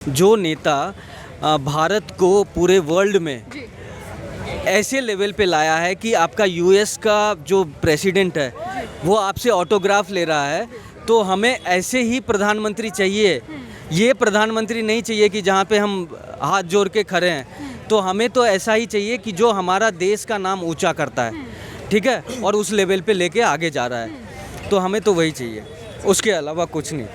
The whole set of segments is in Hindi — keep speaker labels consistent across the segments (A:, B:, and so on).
A: जो नेता भारत को पूरे वर्ल्ड में ऐसे लेवल पे लाया है कि आपका यूएस का जो प्रेसिडेंट है वो आपसे ऑटोग्राफ ले रहा है, तो हमें ऐसे ही प्रधानमंत्री चाहिए। ये प्रधानमंत्री नहीं चाहिए कि जहाँ पे हम हाथ जोड़ के खड़े हैं, तो हमें तो ऐसा ही चाहिए कि जो हमारा देश का नाम ऊंचा करता है, ठीक है, और उस लेवल पे लेके आगे जा रहा है। तो हमें तो वही चाहिए, उसके अलावा कुछ नहीं।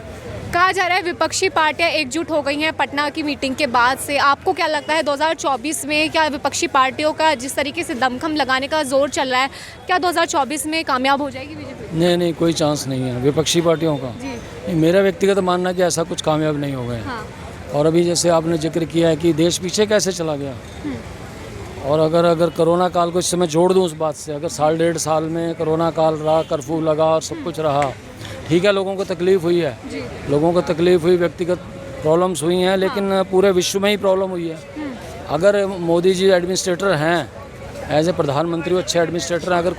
B: कहा जा रहा है विपक्षी पार्टियां एकजुट हो गई हैं पटना की मीटिंग के बाद से। आपको क्या लगता है 2024 में क्या विपक्षी पार्टियों का जिस तरीके से दमखम लगाने का जोर चल रहा है, क्या 2024 में कामयाब हो जाएगी बीजेपी?
C: नहीं, कोई चांस नहीं है विपक्षी पार्टियों का। मेरा व्यक्तिगत मानना है कि ऐसा कुछ कामयाब नहीं हो गए।
B: हाँ।
C: और अभी जैसे आपने जिक्र किया है कि देश पीछे कैसे चला गया, और अगर कोरोना काल को इस समय जोड़ दूं उस बात से, अगर साल डेढ़ साल में कोरोना काल रहा, कर्फ्यू लगा और सब कुछ रहा, ठीक है, लोगों को तकलीफ़ हुई है, लोगों को तकलीफ़ हुई, व्यक्तिगत प्रॉब्लम्स हुई हैं, लेकिन पूरे विश्व में ही प्रॉब्लम हुई है। अगर मोदी जी एडमिनिस्ट्रेटर हैं, एज ए प्रधानमंत्री अच्छे एडमिनिस्ट्रेटर हैं, अगर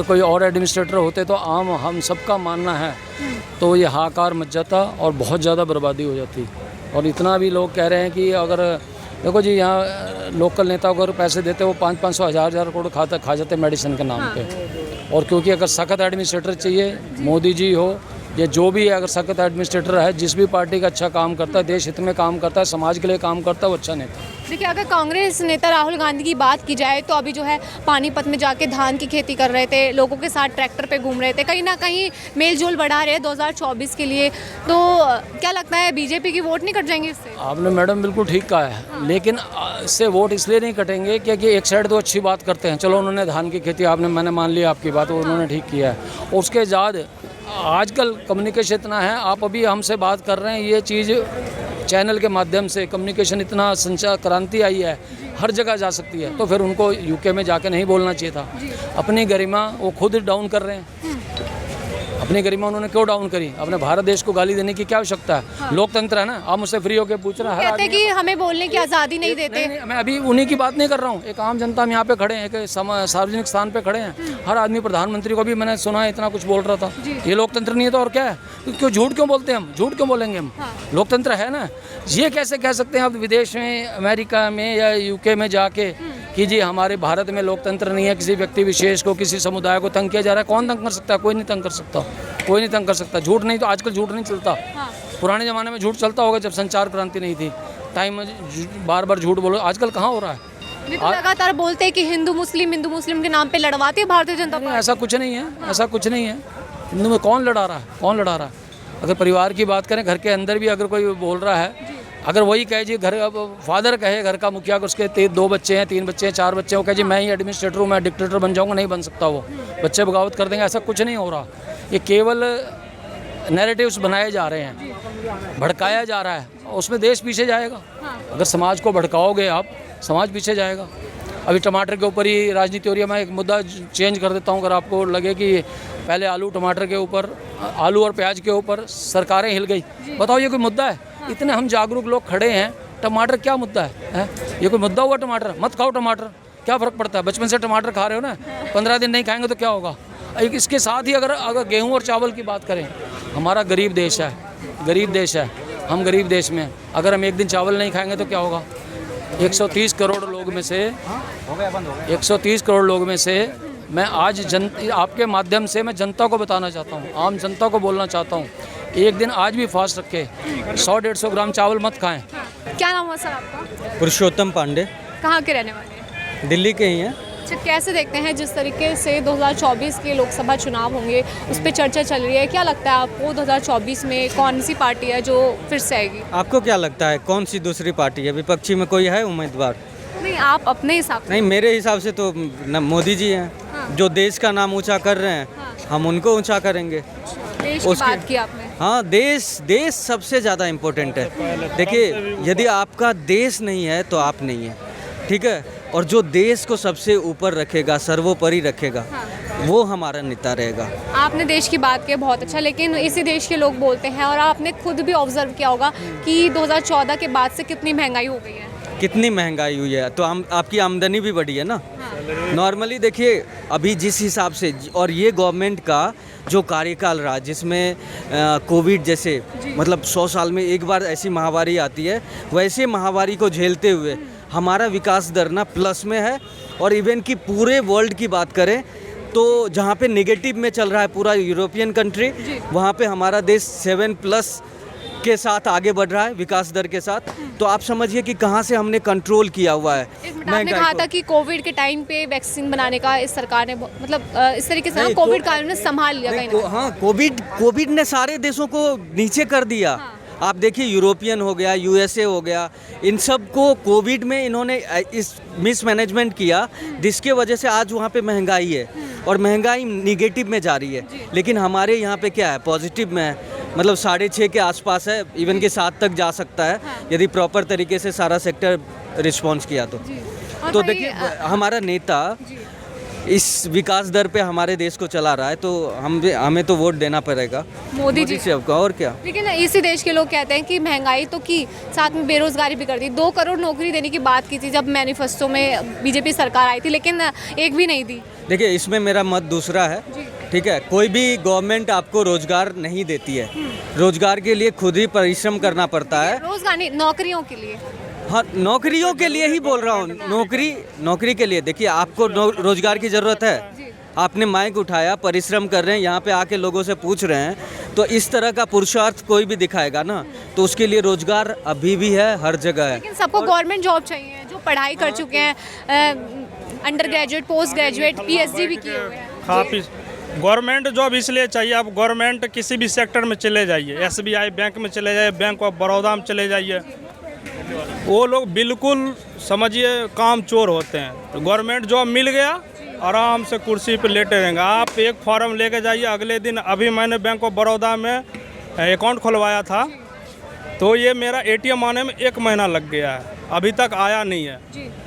C: कोई और एडमिनिस्ट्रेटर होते तो हम सबका मानना है तो ये हाहाकार मच जाता और बहुत ज़्यादा बर्बादी हो जाती। और इतना भी लोग कह रहे हैं कि अगर देखो जी, यहाँ लोकल नेता को अगर पैसे देते वो 500-500 हज़ार करोड़ खा जाते मेडिसिन के नाम पे। और क्योंकि अगर सख्त एडमिनिस्ट्रेटर चाहिए, मोदी जी हो या जो भी है, अगर सख्त एडमिनिस्ट्रेटर है, जिस भी पार्टी का अच्छा काम करता है, देश हित में काम करता है, समाज के लिए काम करता है, वो अच्छा नेता।
B: देखिए, अगर कांग्रेस नेता राहुल गांधी की बात की जाए तो अभी जो है पानीपत में जाके धान की खेती कर रहे थे, लोगों के साथ ट्रैक्टर पे घूम रहे थे, कहीं ना कहीं मेल जोल बढ़ा रहे हैं 2024 के लिए। तो क्या लगता है बीजेपी की वोट नहीं कट जाएंगे इससे? आपने
C: मैडम बिल्कुल ठीक कहा है, लेकिन इससे वोट इसलिए नहीं कटेंगे क्योंकि एक साइड तो अच्छी बात करते हैं, चलो उन्होंने धान की खेती, मैंने मान लिया आपकी बात, उन्होंने ठीक किया है। उसके बाद आजकल कम्युनिकेशन इतना है, आप अभी हमसे बात कर रहे हैं, ये चीज़ चैनल के माध्यम से कम्युनिकेशन इतना संचार क्रांति आई है, हर जगह जा सकती है। तो फिर उनको यूके में जाके नहीं बोलना चाहिए था। अपनी गरिमा वो खुद डाउन कर रहे हैं। अपनी गरिमा उन्होंने क्यों डाउन करी? अपने भारत देश को गाली देने की क्या आवश्यकता है? लोकतंत्र है ना, आप मुझसे फ्री होकर पूछ रहे हैं।
B: कहते कि हमें बोलने की आज़ादी नहीं देते।
C: नहीं, मैं अभी उन्हीं की बात नहीं कर रहा हूँ। एक आम जनता हम यहाँ पे खड़े हैं, एक सार्वजनिक स्थान पे खड़े हैं, हर आदमी प्रधानमंत्री को भी मैंने सुना है इतना कुछ बोल रहा था। ये लोकतंत्र नहीं है तो और क्या है? क्यों झूठ क्यों बोलते हैं हम? झूठ क्यों बोलेंगे हम? लोकतंत्र है ना। ये कैसे कह सकते हैं आप विदेश में, अमेरिका में या यूके में जाके कि जी हमारे भारत में लोकतंत्र नहीं है, किसी व्यक्ति विशेष को, किसी समुदाय को तंग किया जा रहा है? कौन तंग कर सकता है? कोई नहीं तंग कर सकता, कोई नहीं तंग कर सकता। झूठ नहीं तो आजकल झूठ नहीं चलता। पुराने ज़माने में झूठ चलता होगा जब संचार क्रांति नहीं थी, टाइम बार बार झूठ बोलो। आजकल कहाँ हो रहा है?
B: तो लगातार बोलते हैं कि हिंदू मुस्लिम के नाम पे लड़वाते हैं भारतीय जनता पार्टी।
C: ऐसा कुछ नहीं है, ऐसा कुछ नहीं है। हिंदू में कौन लड़ा रहा है? कौन लड़ा रहा है? अगर परिवार की बात करें, घर के अंदर भी अगर कोई बोल रहा है, अगर वही कहे जी, घर फादर कहे, घर का मुखिया को, उसके 2 बच्चे हैं, 3 बच्चे हैं, 4 बच्चे हैं, वो कहे जी मैं ही एडमिनिस्ट्रेटर हूँ, मैं डिक्टेटर बन जाऊँगा, नहीं बन सकता। वो बच्चे बगावत कर देंगे, ऐसा कुछ नहीं हो रहा। ये केवल नैरेटिव्स बनाए जा रहे हैं, भड़काया जा रहा है, उसमें देश पीछे जाएगा। अगर समाज को भड़काओगे आप, समाज पीछे जाएगा। अभी टमाटर के ऊपर ही राजनीति हो रही है। मैं एक मुद्दा चेंज कर देता हूँ, अगर आपको लगे कि पहले आलू टमाटर के ऊपर, आलू और प्याज के ऊपर सरकारें हिल गई, बताओ ये कोई मुद्दा है? इतने हम जागरूक लोग खड़े हैं, टमाटर क्या मुद्दा है? ये कोई मुद्दा हुआ? टमाटर मत खाओ, टमाटर क्या फ़र्क पड़ता है? बचपन से टमाटर खा रहे हो ना, 15 दिन नहीं खाएंगे तो क्या होगा? इसके साथ ही अगर गेहूं और चावल की बात करें, हमारा गरीब देश है, हम गरीब देश में अगर हम एक दिन चावल नहीं खाएंगे तो क्या होगा? 130 करोड़ लोग में से 130 करोड़ लोग में से मैं आज आपके माध्यम से मैं जनता को बताना चाहता हूँ, आम जनता को बोलना चाहता हूँ, एक दिन आज भी फास्ट रखे, 100-150 ग्राम चावल मत खाएं।
B: क्या नाम है सर आपका?
A: पुरुषोत्तम पांडे।
B: कहाँ के रहने वाले हैं?
A: दिल्ली के ही हैं।
B: अच्छा, कैसे देखते हैं जिस तरीके से 2024 के लोकसभा चुनाव होंगे, उस पर चर्चा चल रही है, क्या लगता है आपको 2024 में कौन सी पार्टी है जो फिर से आएगी?
A: आपको क्या लगता है कौन सी दूसरी पार्टी है? विपक्षी में कोई है उम्मीदवार?
B: नहीं, आप अपने हिसाब से।
A: नहीं, मेरे हिसाब से तो मोदी जी हैं। जो देश का नाम ऊंचा कर रहे हैं, हम उनको ऊंचा करेंगे।
B: देश की बात की आपने।
A: हाँ, देश सबसे ज़्यादा इम्पोर्टेंट है। देखिए, यदि आपका देश नहीं है तो आप नहीं है, ठीक है। और जो देश को सबसे ऊपर रखेगा, सर्वोपरि रखेगा, वो हमारा नेता रहेगा।
B: आपने देश की बात की, बहुत अच्छा, लेकिन इसी देश के लोग बोलते हैं, और आपने खुद भी ऑब्जर्व किया होगा कि 2014 के बाद से कितनी महंगाई हो गई है।
A: कितनी महंगाई हुई है, तो आपकी आमदनी भी बढ़ी है ना। नॉर्मली देखिए अभी जिस हिसाब से और ये गवर्नमेंट का जो कार्यकाल रहा जिसमें कोविड जैसे मतलब 100 साल में एक बार ऐसी महामारी आती है, वैसे महामारी को झेलते हुए हमारा विकास दर ना प्लस में है। और इवन कि पूरे वर्ल्ड की बात करें तो जहाँ पे नेगेटिव में चल रहा है पूरा यूरोपियन कंट्री, वहाँ पे हमारा देश 7+ के साथ आगे बढ़ रहा है विकास दर के साथ। तो आप समझिए कि कहाँ से हमने कंट्रोल किया हुआ है
B: आपने कहा था कि कोविड के टाइम पे वैक्सीन बनाने का इस सरकार ने मतलब इस तरीके से ना कोविड काल में संभाल लिया कहीं ना।
A: हाँ, कोविड ने सारे देशों को नीचे कर दिया। आप देखिए यूरोपियन हो गया, यूएसए हो गया, इन सब को कोविड में इन्होंने इस मिसमैनेजमेंट किया जिसके वजह से आज वहाँ पे महंगाई है और महंगाई निगेटिव में जा रही है। लेकिन हमारे यहाँ पे क्या है, पॉजिटिव में है, मतलब 6.5 के आसपास है, इवन के 7 तक जा सकता है यदि प्रॉपर तरीके से सारा सेक्टर रिस्पॉन्स किया तो देखिए हमारा नेता इस विकास दर पे हमारे देश को चला रहा है तो हमें तो वोट देना पड़ेगा
B: मोदी जी
A: से। आपका और क्या,
B: लेकिन इसी देश के लोग कहते हैं कि महंगाई तो की, साथ में बेरोजगारी भी कर दी। 2 करोड़ नौकरी देने की बात की थी जब मैनिफेस्टो में बीजेपी सरकार आई थी, लेकिन एक भी नहीं दी।
A: देखिए इसमें मेरा मत दूसरा है, ठीक है। कोई भी गवर्नमेंट आपको रोजगार नहीं देती है, रोजगार के लिए खुद ही परिश्रम करना पड़ता है।
B: रोजगार नहीं, नौकरियों के लिए।
A: हाँ, नौकरियों के लिए ही बोल रहा हूँ, नौकरी के लिए। देखिए आपको रोजगार की ज़रूरत है, आपने माइक उठाया, परिश्रम कर रहे हैं, यहाँ पे आके लोगों से पूछ रहे हैं, तो इस तरह का पुरुषार्थ कोई भी दिखाएगा ना तो उसके लिए रोजगार अभी भी है, हर जगह है।
B: लेकिन सबको गवर्नमेंट जॉब चाहिए, जो पढ़ाई कर चुके हैं, under graduate, post graduate, PhD भी किए हुए हैं।
D: गवर्नमेंट जॉब इसलिए चाहिए, आप गवर्नमेंट किसी भी सेक्टर में चले जाइए, SBI बैंक में चले जाइए, बैंक ऑफ बड़ौदा में चले जाइए, वो लोग बिल्कुल समझिए काम चोर होते हैं। तो गवर्नमेंट जॉब मिल गया, आराम से कुर्सी पे लेटे रहेंगे। आप एक फॉर्म लेके जाइए, अगले दिन, अभी मैंने बैंक ऑफ बड़ौदा में अकाउंट खुलवाया था तो ये मेरा ATM आने में 1 महीना लग गया है, अभी तक आया नहीं है।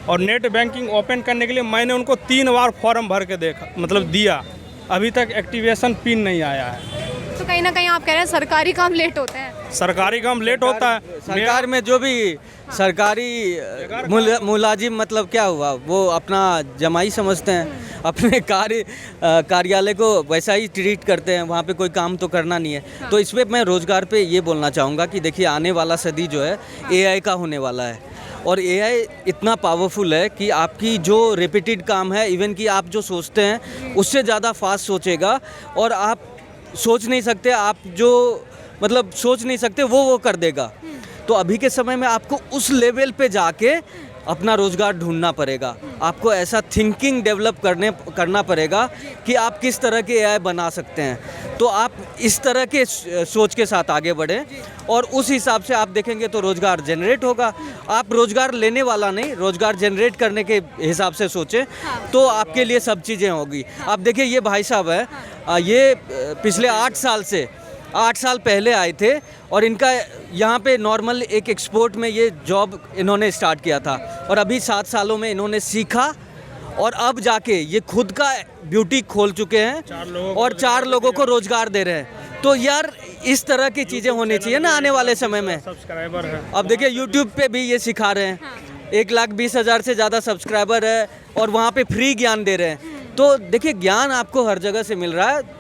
D: और नेट बैंकिंग ओपन करने के लिए मैंने उनको 3 बार फॉर्म भर के देखा, मतलब दिया, अभी तक एक्टिवेशन पिन नहीं आया है।
B: तो कहीं ना कहीं आप कह रहे हैं सरकारी काम लेट होते हैं।
D: सरकारी काम लेट होता है।
A: सरकार में जो भी सरकारी मुलाजिम मतलब क्या हुआ, वो अपना जमाई समझते हैं, अपने कार्यालय को वैसा ही ट्रीट करते हैं, वहाँ पे कोई काम तो करना नहीं है। तो इसमें मैं रोज़गार पे ये बोलना चाहूँगा कि देखिए आने वाला सदी जो है AI का होने वाला है और AI इतना पावरफुल है कि आपकी जो रिपीटेड काम है, इवन कि आप जो सोचते हैं उससे ज़्यादा फास्ट सोचेगा और आप सोच नहीं सकते, आप जो मतलब सोच नहीं सकते वो कर देगा। तो अभी के समय में आपको उस लेवल पे जाके अपना रोज़गार ढूंढना पड़ेगा, आपको ऐसा थिंकिंग डेवलप करना पड़ेगा कि आप किस तरह के AI बना सकते हैं। तो आप इस तरह के सोच के साथ आगे बढ़ें और उस हिसाब से आप देखेंगे तो रोज़गार जनरेट होगा। आप रोज़गार लेने वाला नहीं, रोज़गार जनरेट करने के हिसाब से सोचें तो आपके लिए सब चीज़ें होगी। आप देखिए ये भाई साहब है, ये पिछले 8 साल पहले आए थे और इनका यहाँ पे नॉर्मल एक एक्सपोर्ट में ये जॉब इन्होंने स्टार्ट किया था और अभी 7 सालों में इन्होंने सीखा और अब जाके ये खुद का ब्यूटी खोल चुके हैं और 4 लोगों को रोजगार दे रहे हैं। तो यार इस तरह की चीज़ें होनी चाहिए ना आने वाले समय में।
D: सब्सक्राइबर है,
A: अब देखिए यूट्यूब पे भी ये सिखा रहे हैं, 1,20,000 से ज़्यादा सब्सक्राइबर है और वहाँ पे फ्री ज्ञान दे रहे हैं। तो देखिए ज्ञान आपको हर जगह से मिल रहा है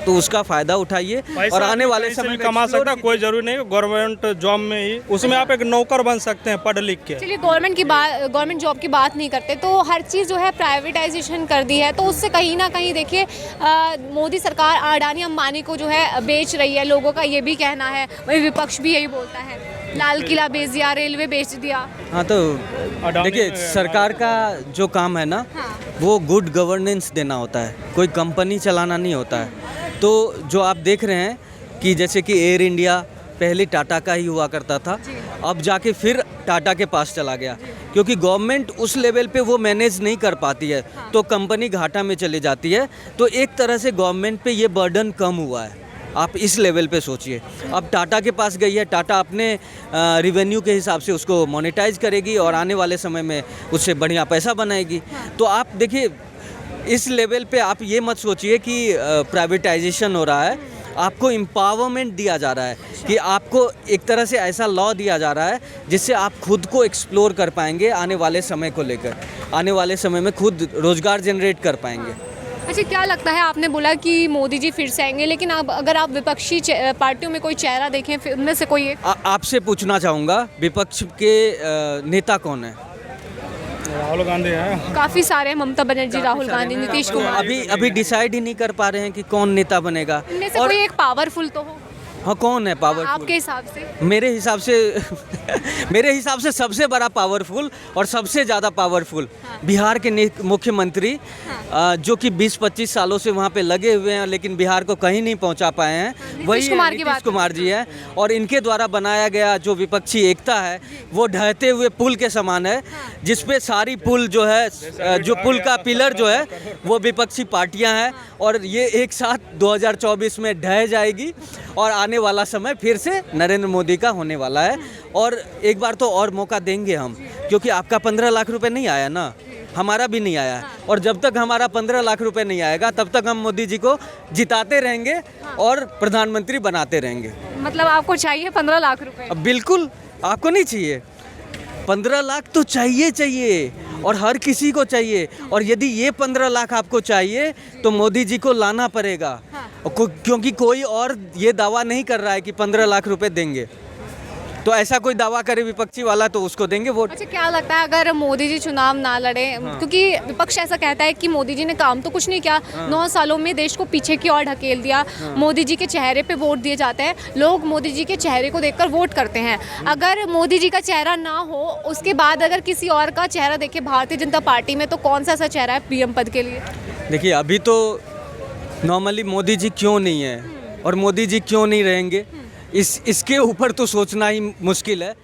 A: तो उसका फ़ायदा उठाइए और आने वाले समय में
D: कमा सकता, कोई जरूरी नहीं गवर्नमेंट जॉब में ही, उसमें आप एक नौकर बन सकते हैं पढ़ लिख के।
B: चलिए गवर्नमेंट जॉब की बात नहीं करते, तो हर चीज़ जो है प्राइवेटाइजेशन कर दी है, तो उससे कहीं ना कहीं देखिए मोदी सरकार अडानी अंबानी को जो है बेच रही है, लोगों का ये भी कहना है, वही विपक्ष भी यही बोलता है, लाल किला बेच दिया, रेलवे बेच दिया।
A: हाँ तो देखिए सरकार का जो काम है ना वो गुड गवर्नेंस देना होता है, कोई कंपनी चलाना नहीं होता है। तो जो आप देख रहे हैं कि जैसे कि एयर इंडिया पहले टाटा का ही हुआ करता था, अब जाके फिर टाटा के पास चला गया क्योंकि गवर्नमेंट उस लेवल पे वो मैनेज नहीं कर पाती है तो कंपनी घाटा में चली जाती है। तो एक तरह से गवर्नमेंट पे ये बर्डन कम हुआ है, आप इस लेवल पे सोचिए। अब टाटा के पास गई है, टाटा अपने रिवेन्यू के हिसाब से उसको मोनेटाइज करेगी और आने वाले समय में उससे बढ़िया पैसा बनाएगी। तो आप देखिए इस लेवल पे आप ये मत सोचिए कि प्राइवेटाइजेशन हो रहा है, आपको एम्पावरमेंट दिया जा रहा है कि आपको एक तरह से ऐसा लॉ दिया जा रहा है जिससे आप खुद को एक्सप्लोर कर पाएंगे आने वाले समय को लेकर। आने वाले समय में खुद रोजगार जनरेट कर पाएंगे।
B: अच्छा, क्या लगता है, आपने बोला कि मोदी जी फिर से आएंगे, लेकिन अब अगर आप विपक्षी पार्टियों में कोई चेहरा देखें, फिर उनमें से कोई एक
A: आपसे पूछना चाहूँगा, विपक्ष के नेता कौन है?
D: राहुल गांधी है।
B: काफ़ी सारे हैं, ममता बनर्जी, राहुल गांधी, नीतीश कुमार।
A: अभी डिसाइड ही नहीं कर पा रहे हैं कि कौन नेता बनेगा।
B: इनमें से
A: और
B: कोई एक पावरफुल तो हो
A: हाँ, कौन है पावरफुल
B: आपके हिसाब से?
A: मेरे हिसाब से मेरे हिसाब से सबसे बड़ा पावरफुल और सबसे ज़्यादा पावरफुल बिहार के मुख्यमंत्री, जो कि 20-25 सालों से वहाँ पे लगे हुए हैं लेकिन बिहार को कहीं नहीं पहुँचा पाए हैं, वही नीतीश कुमार जी है। और इनके द्वारा बनाया गया जो विपक्षी एकता है वो ढहते हुए पुल के समान है, जिसपे सारी पुल जो है, जो पुल का पिलर जो है वो विपक्षी पार्टियां हैं, और ये एक साथ 2024 में ढह जाएगी और आने वाला समय फिर से नरेंद्र मोदी का होने वाला है। और एक बार तो और मौका देंगे हम, क्योंकि आपका 15 लाख रुपए नहीं आया ना, हमारा भी नहीं आया, और जब तक हमारा 15 लाख रुपए नहीं आएगा तब तक हम मोदी जी को जिताते रहेंगे और प्रधानमंत्री बनाते रहेंगे।
B: मतलब आपको चाहिए 15 लाख रुपए?
A: अब बिल्कुल, आपको नहीं चाहिए? 15 लाख तो चाहिए और हर किसी को चाहिए। और यदि ये 15 लाख आपको चाहिए तो मोदी जी को लाना पड़ेगा, क्योंकि कोई और ये दावा नहीं कर रहा है कि 15 लाख रुपए देंगे। तो ऐसा कोई दावा करे विपक्षी वाला तो उसको देंगे वोट।
B: अच्छा, क्या लगता है अगर मोदी जी चुनाव ना लड़े, क्योंकि विपक्ष ऐसा कहता है कि मोदी जी ने काम तो कुछ नहीं किया, 9 सालों में देश को पीछे की ओर ढकेल दिया, मोदी जी के चेहरे पे वोट दिए जाते हैं, लोग मोदी जी के चेहरे को देखकर वोट करते हैं। अगर मोदी जी का चेहरा ना हो, उसके बाद अगर किसी और का चेहरा देखे भारतीय जनता पार्टी में, तो कौन सा ऐसा चेहरा है पीएम पद के लिए?
A: देखिए, अभी तो नॉर्मली मोदी जी क्यों नहीं है और मोदी जी क्यों नहीं रहेंगे, इसके ऊपर तो सोचना ही मुश्किल है।